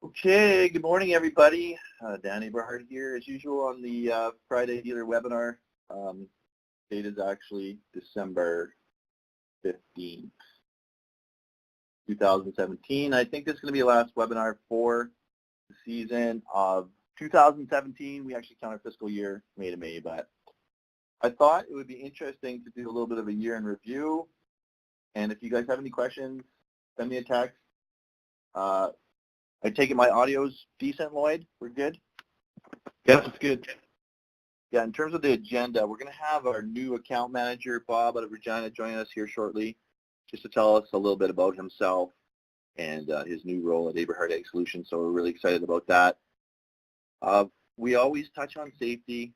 Okay, good morning, everybody. Dan Aberhart here, as usual, on the Friday dealer webinar. Date is actually December 15th, 2017. I think this is going to be the last webinar for the season of 2017. We actually count our fiscal year May to May, but I thought it would be interesting to do a little bit of a year in review. And if you guys have any questions, send me a text. I take it my audio's decent, Lloyd? We're good? Yes, it's good. Yeah, in terms of the agenda, we're going to have our new account manager, Bob, out of Regina, join us here shortly, just to tell us a little bit about himself and his new role at Aberhart Ag Solutions, so we're really excited about that. We always touch on safety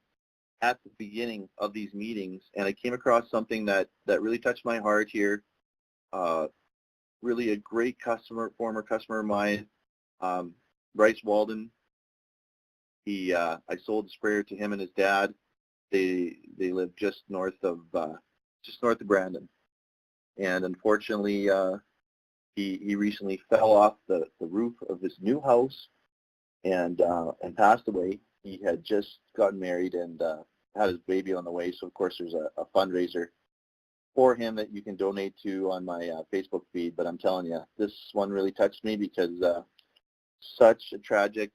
at the beginning of these meetings, and I came across something that really touched my heart here. Really a great former customer of mine, Bryce Walden. I sold the sprayer to him and his dad. They live just north of Brandon, and unfortunately, he recently fell off the roof of his new house and passed away. He had just gotten married and had his baby on the way. So of course, there's a fundraiser for him that you can donate to on my Facebook feed. But I'm telling you, this one really touched me because such a tragic,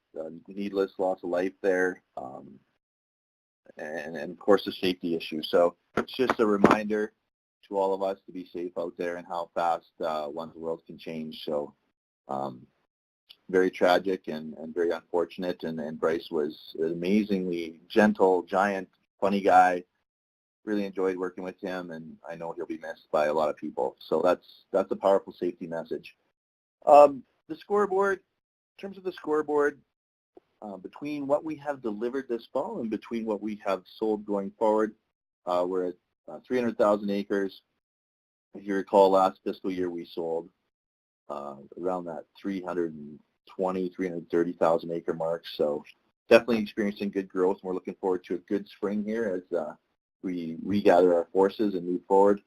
needless loss of life there, and of course the safety issue. So it's just a reminder to all of us to be safe out there and how fast one's world can change. So very tragic and very unfortunate. And Bryce was an amazingly gentle, giant, funny guy. Really enjoyed working with him, and I know he'll be missed by a lot of people. So that's a powerful safety message. The scoreboard. In terms of the scoreboard, between what we have delivered this fall and between what we have sold going forward, we're at 300,000 acres. If you recall, last fiscal year we sold around that 320, 330,000 acre mark. So definitely experiencing good growth, and we're looking forward to a good spring here as we regather our forces and move forward.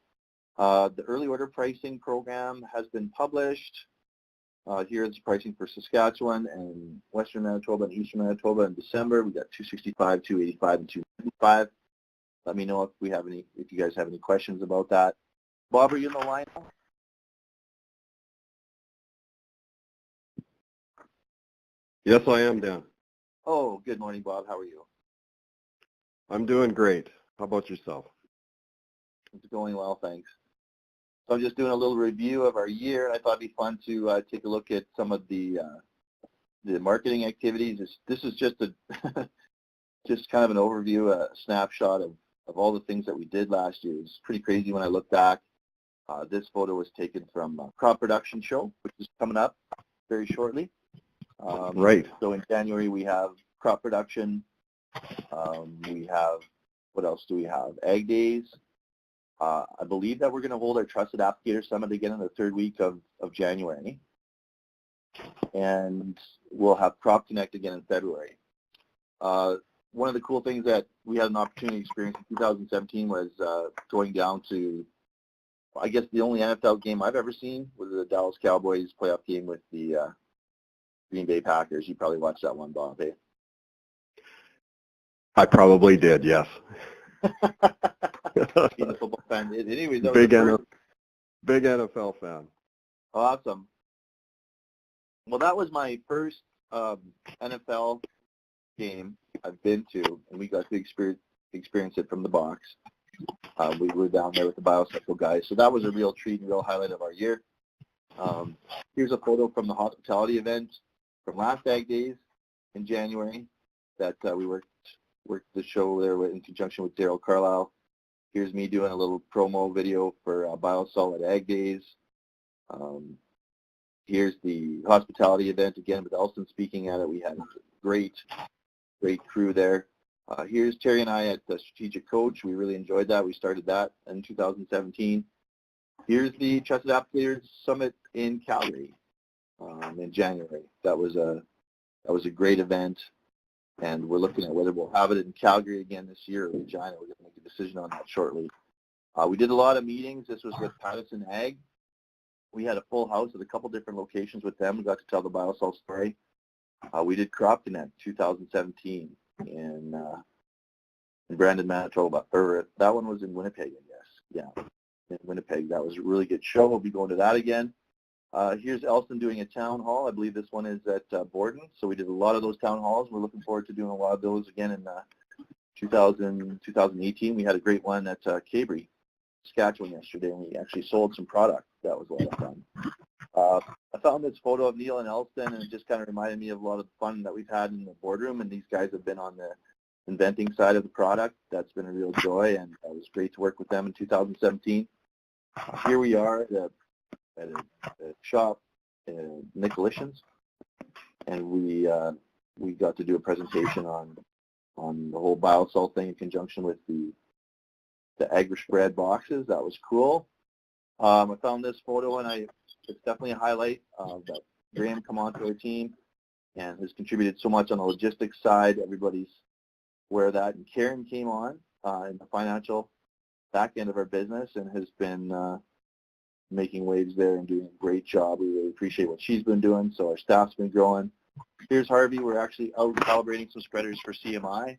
The early order pricing program has been published. Here is pricing for Saskatchewan and Western Manitoba and Eastern Manitoba in December. We got 265, 285, and 295. Let me know if you guys have any questions about that. Bob, are you in the line? Yes, I am, Dan. Oh, good morning, Bob. How are you? I'm doing great. How about yourself? It's going well, thanks. So I'm just doing a little review of our year. I thought it'd be fun to take a look at some of the marketing activities. This is just just kind of an overview, a snapshot of all the things that we did last year. It's pretty crazy when I look back. This photo was taken from Crop Production Show, which is coming up very shortly. Right. So in January we have crop production. We have, what else do we have? Ag Days. I believe that we're going to hold our Trusted Applicator Summit again in the third week of January. And we'll have Crop Connect again in February. One of the cool things that we had an opportunity to experience in 2017 was going down to, I guess the only NFL game I've ever seen was the Dallas Cowboys playoff game with the Green Bay Packers. You probably watched that one, Bob, eh? I probably did, yes. Being a football fan. Anyways, that was big NFL fan. Awesome. Well, that was my first NFL game I've been to, and we got to experience it from the box. We were down there with the Biocycle guys, so that was a real treat and real highlight of our year. Here's a photo from the hospitality event from last Ag Days in January that we worked the show there in conjunction with Daryl Carlisle. Here's me doing a little promo video for Biosol at Ag Days. Here's the hospitality event again with Elson speaking at it. We had a great crew there. Here's Terry and I at the Strategic Coach. We really enjoyed that. We started that in 2017. Here's the Trusted Applicators Summit in Calgary in January. That was a great event, and we're looking at whether we'll have it in Calgary again this year or Regina. We're going to make a decision on that shortly. We did a lot of meetings. This was with Patterson Ag. We had a full house at a couple different locations with them. We got to tell the Biosol story. We did Crop Connect 2017 in Brandon, Manitoba. Or that one was in Winnipeg, I guess. Yeah, in Winnipeg. That was a really good show. We'll be going to that again. Here's Elston doing a town hall. I believe this one is at Borden. So we did a lot of those town halls. We're looking forward to doing a lot of those again in 2018. We had a great one at Cabri, Saskatchewan yesterday, and we actually sold some product. That was a lot of fun. I found this photo of Neil and Elston, and it just kind of reminded me of a lot of the fun that we've had in the boardroom, and these guys have been on the inventing side of the product. That's been a real joy, and it was great to work with them in 2017. Here we are at a shop in Nicolitians, and we got to do a presentation on the whole biosol thing in conjunction with the agri-spread boxes. That was cool. I found this photo, and it's definitely a highlight that Graham come onto our team and has contributed so much on the logistics side. Everybody's aware of that. And Karen came on in the financial back end of our business and has been making waves there and doing a great job. We really appreciate what she's been doing. So our staff's been growing. Here's Harvey. We're actually out calibrating some spreaders for CMI.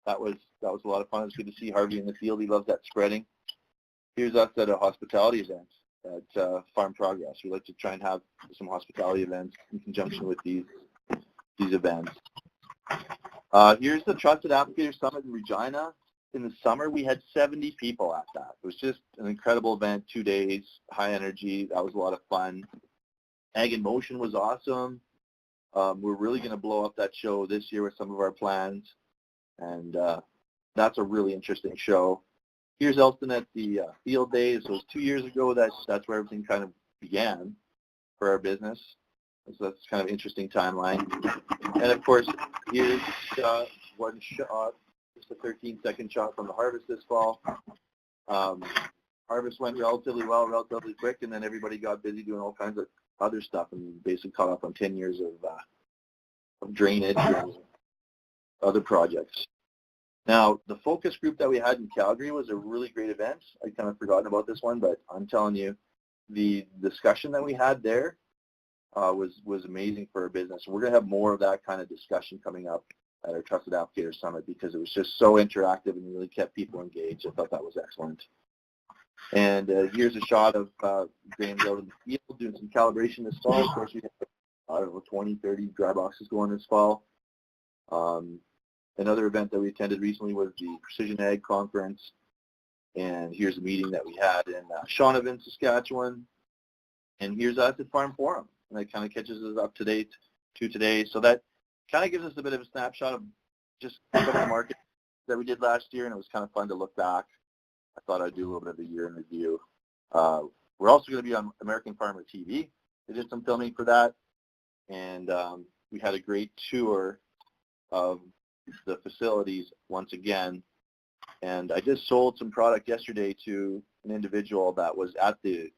That was a lot of fun. It's good to see Harvey in the field. He loves that spreading. Here's us at a hospitality event at Farm Progress. We like to try and have some hospitality events in conjunction with these events. Here's the Trusted Applicator Summit in Regina. In the summer, we had 70 people at that. It was just an incredible event, 2 days, high energy. That was a lot of fun. Ag in Motion was awesome. We're really going to blow up that show this year with some of our plans, and that's a really interesting show. Here's Elston at the field days. So it was 2 years ago that's where everything kind of began for our business. So that's kind of an interesting timeline. And of course, here's one shot, just a 13-second shot from the harvest this fall. Harvest went relatively well, relatively quick, and then everybody got busy doing all kinds of other stuff and basically caught up on 10 years of drainage and other projects. Now, the focus group that we had in Calgary was a really great event. I kind of forgotten about this one, but I'm telling you, the discussion that we had there was amazing for our business. We're going to have more of that kind of discussion coming up at our Trusted Applicator Summit because it was just so interactive and really kept people engaged. I thought that was excellent. And here's a shot of Graham's out in the field doing some calibration this fall. Of course, we have, I don't know, 20, 30 dry boxes going this fall. Another event that we attended recently was the Precision Ag Conference, and here's a meeting that we had in Shaunavon, Saskatchewan, and here's us at Farm Forum, and that kind of catches us up to date to today. So that kind of gives us a bit of a snapshot of just some of the market that we did last year, and it was kind of fun to look back. I thought I'd do a little bit of a year in review. We're also going to be on American Farmer TV. They did some filming for that, and we had a great tour of the facilities once again, and I just sold some product yesterday to an individual that was at the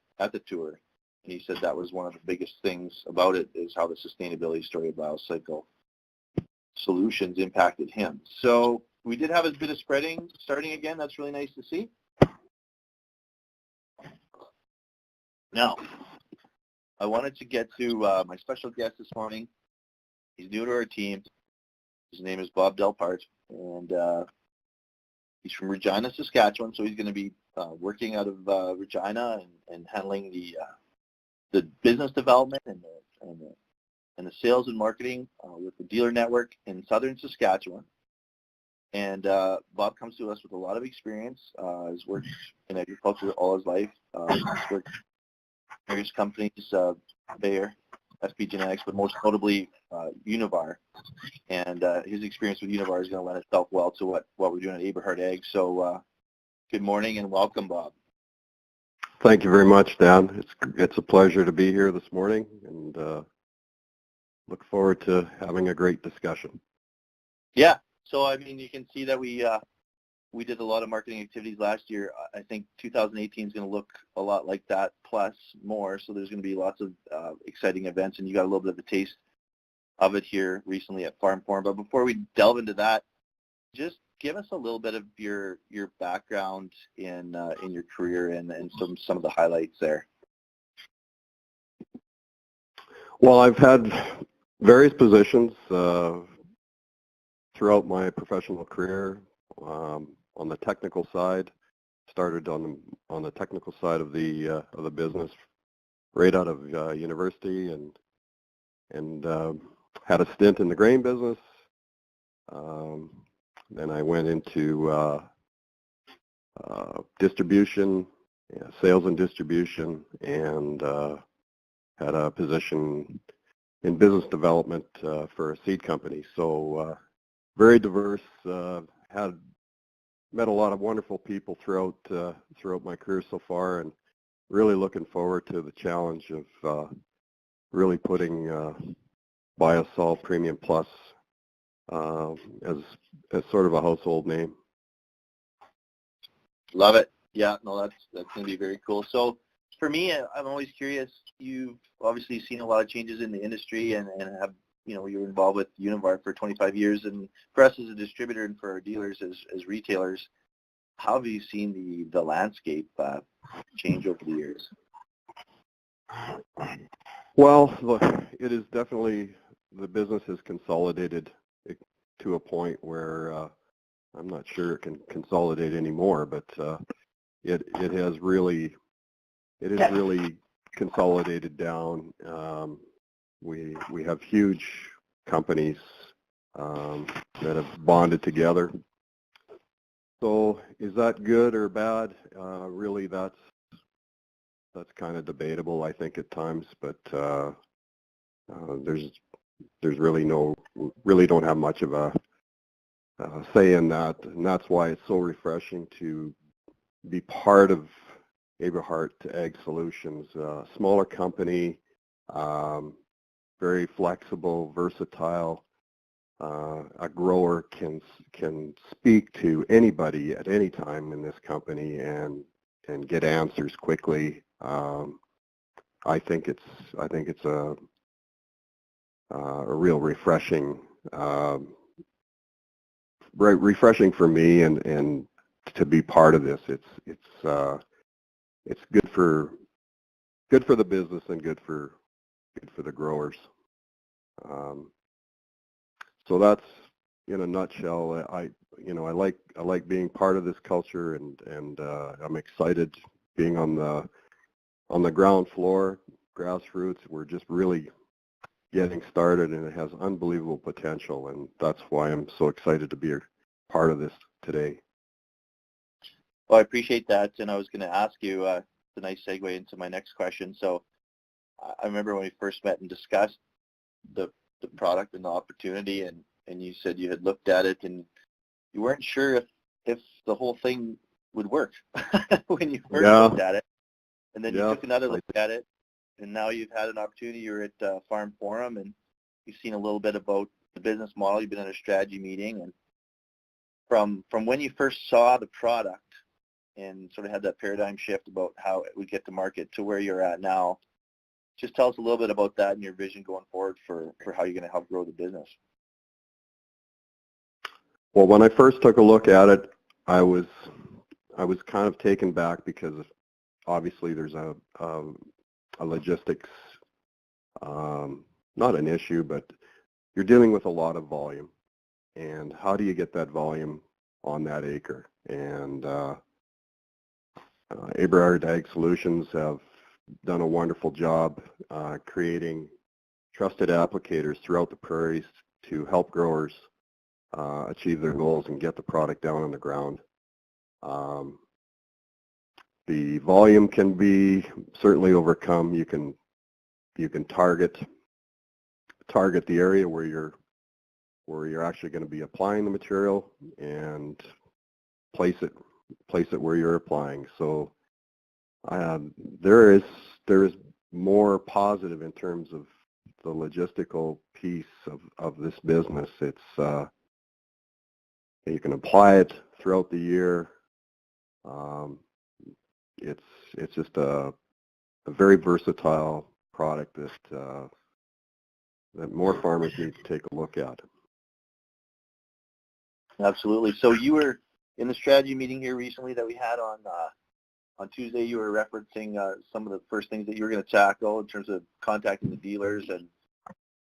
tour, and he said that was one of the biggest things about it is how the sustainability story of BioCycle Solutions impacted him. So we did have a bit of spreading starting again. That's really nice to see. Now, I wanted to get to my special guest this morning. He's new to our team. His name is Bob Delpart, and he's from Regina, Saskatchewan, so he's going to be working out of Regina and handling the business development and the sales and marketing with the dealer network in southern Saskatchewan. And Bob comes to us with a lot of experience. He's worked in agriculture all his life. He's worked in various companies, Bayer, SP Genetics, but most notably Univar. And his experience with Univar is going to lend itself well to what we're doing at Aberhart Ag. So good morning and welcome, Bob. Thank you very much, Dan. It's a pleasure to be here this morning, and look forward to having a great discussion. Yeah. So, I mean, you can see that we did a lot of marketing activities last year. I think 2018 is going to look a lot like that, plus more. So there's going to be lots of exciting events, and you got a little bit of a taste of it here recently at Farm Forum. But before we delve into that, just give us a little bit of your background in your career and some of the highlights there. Well, I've had Various positions throughout my professional career. On the technical side, started on the technical side of the business right out of university, and had a stint in the grain business. Then I went into distribution, sales and distribution, and had a position in business development for a seed company. So very diverse. Met a lot of wonderful people throughout my career so far, and really looking forward to the challenge of really putting Biosol Premium Plus as sort of a household name. Love it. Yeah, no, that's going to be very cool. So for me, I'm always curious. You've obviously seen a lot of changes in the industry, and have, you were involved with Univar for 25 years, and for us as a distributor and for our dealers as retailers, how have you seen the landscape change over the years? Well, look, it is definitely, the business has consolidated to a point where I'm not sure it can consolidate anymore, but it has really consolidated down. We have huge companies that have bonded together. So is that good or bad? Really, that's kind of debatable, I think, at times. But there's really don't have much of a say in that, and that's why it's so refreshing to be part of Aberhart Ag Solutions, smaller company, very flexible, versatile. A grower can speak to anybody at any time in this company and get answers quickly. I think it's a real refreshing for me, and to be part of this. It's good for the business and good for the growers. So that's, in a nutshell. I like being part of this culture, and I'm excited being on the ground floor, grassroots. We're just really getting started, and it has unbelievable potential, and that's why I'm so excited to be a part of this today. Well, I appreciate that, and I was going to ask you, it's a nice segue into my next question. So I remember when we first met and discussed the product and the opportunity, and you said you had looked at it and you weren't sure if the whole thing would work when you first looked at it, and then you took another look at it, and now you've had an opportunity. You're at Farm Forum, and you've seen a little bit about the business model. You've been at a strategy meeting, and from when you first saw the product and sort of had that paradigm shift about how it would get to market to where you're at now, just tell us a little bit about that and your vision going forward for how you're going to help grow the business. Well, when I first took a look at it, I was kind of taken back, because obviously there's a logistics, not an issue, but you're dealing with a lot of volume, and how do you get that volume on that acre? And Aberhart Ag Solutions have done a wonderful job creating trusted applicators throughout the prairies to help growers achieve their goals and get the product down on the ground. The volume can be certainly overcome. You can target the area where you're actually going to be applying the material, and place it where you're applying. So there is more positive in terms of the logistical piece of this business. It's you can apply it throughout the year. It's just a very versatile product that more farmers need to take a look at. Absolutely. So you were in the strategy meeting here recently that we had on Tuesday. You were referencing some of the first things that you were going to tackle in terms of contacting the dealers and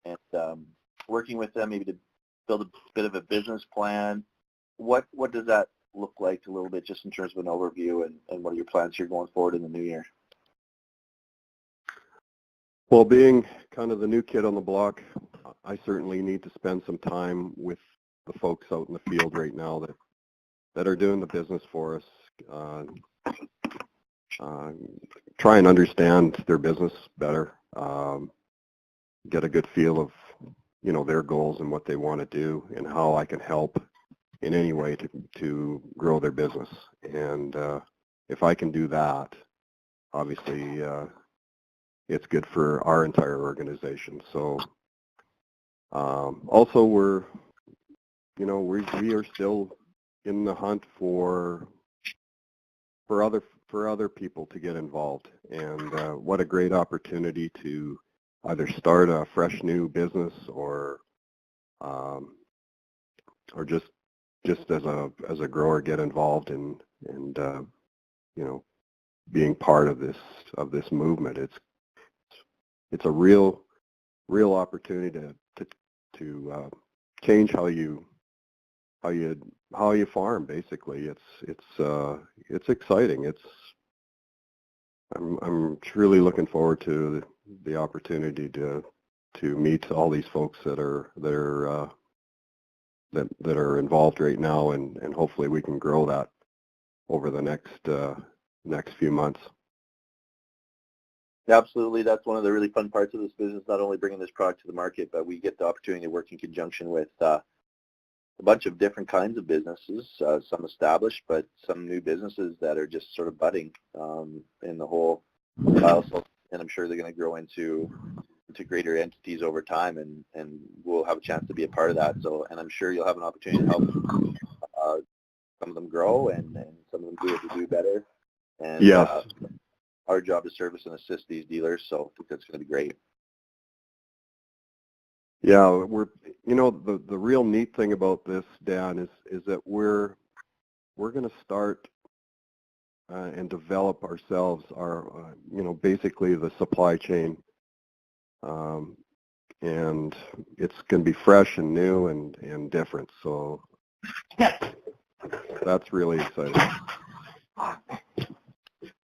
and working with them maybe to build a bit of a business plan. What does that look like a little bit, just in terms of an overview, and what are your plans here going forward in the new year? Well, being kind of the new kid on the block, I certainly need to spend some time with the folks out in the field right now that are doing the business for us. Try and understand their business better, get a good feel of, their goals and what they want to do and how I can help in any way to grow their business. And if I can do that, obviously it's good for our entire organization. So also we are still in the hunt for other people to get involved, and what a great opportunity to either start a fresh new business or just as a grower get involved and being part of this movement. It's a real opportunity to change how you farm. Basically, it's exciting. I'm truly looking forward to the opportunity to meet all these folks that are involved right now, and hopefully we can grow that over the next few months. Absolutely. That's one of the really fun parts of this business, not only bringing this product to the market, but we get the opportunity to work in conjunction with a bunch of different kinds of businesses, some established, but some new businesses that are just sort of budding in the whole biosol, and I'm sure they're going to grow into greater entities over time, and we'll have a chance to be a part of that. So, and I'm sure you'll have an opportunity to help some of them grow and some of them do what they do better. And yes. Our job is service and assist these dealers, so I think that's going to be great. Yeah, the real neat thing about this, Dan, is that we're going to start and develop ourselves basically the supply chain, and it's going to be fresh and new and different. So that's really exciting.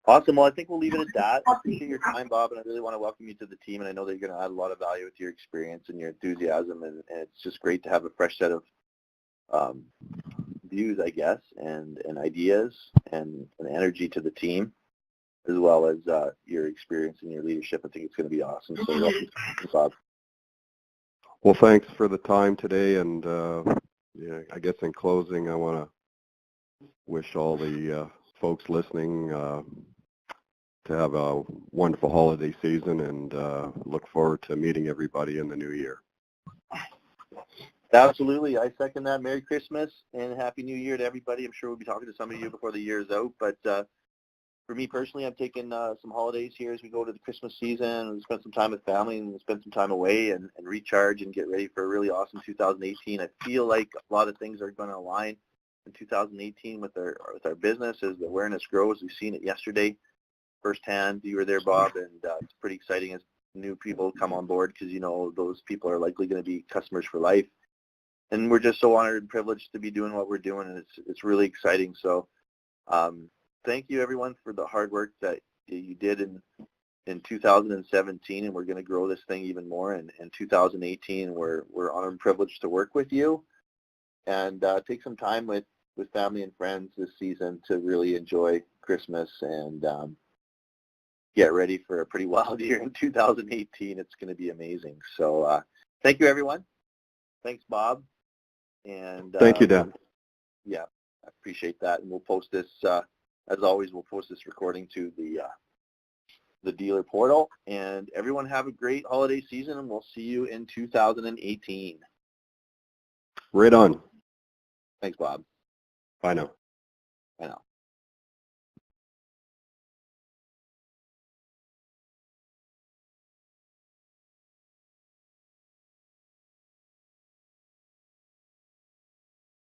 Awesome. Well, I think we'll leave it at that. I appreciate your time, Bob, and I really want to welcome you to the team, and I know that you're going to add a lot of value with your experience and your enthusiasm, and it's just great to have a fresh set of views, I guess, and ideas and energy to the team, as well as your experience and your leadership. I think it's going to be awesome. So welcome, Bob. Well, thanks for the time today, and I guess in closing, I want to wish all the folks listening to have a wonderful holiday season, and look forward to meeting everybody in the new year. Absolutely. I second that. Merry Christmas and Happy New Year to everybody. I'm sure we'll be talking to some of you before the year is out, but for me personally, I'm taking some holidays here as we go to the Christmas season and spend some time with family and spend some time away and recharge and get ready for a really awesome 2018. I feel like a lot of things are going to align in 2018 with our business as the awareness grows. We've seen it yesterday firsthand. You were there, Bob, and it's pretty exciting as new people come on board, because those people are likely going to be customers for life. And we're just so honored and privileged to be doing what we're doing, and it's really exciting. So thank you, everyone, for the hard work that you did in 2017, and we're going to grow this thing even more. And in 2018, we're honored and privileged to work with you, and take some time with family and friends this season to really enjoy Christmas and get ready for a pretty wild year in 2018. It's going to be amazing. So thank you, everyone. Thanks, Bob. And thank you, Dan. Yeah, I appreciate that. And we'll post this, as always, we'll post this recording to the dealer portal. And everyone have a great holiday season, and we'll see you in 2018. Right on. Thanks, Bob. Bye now. Bye now.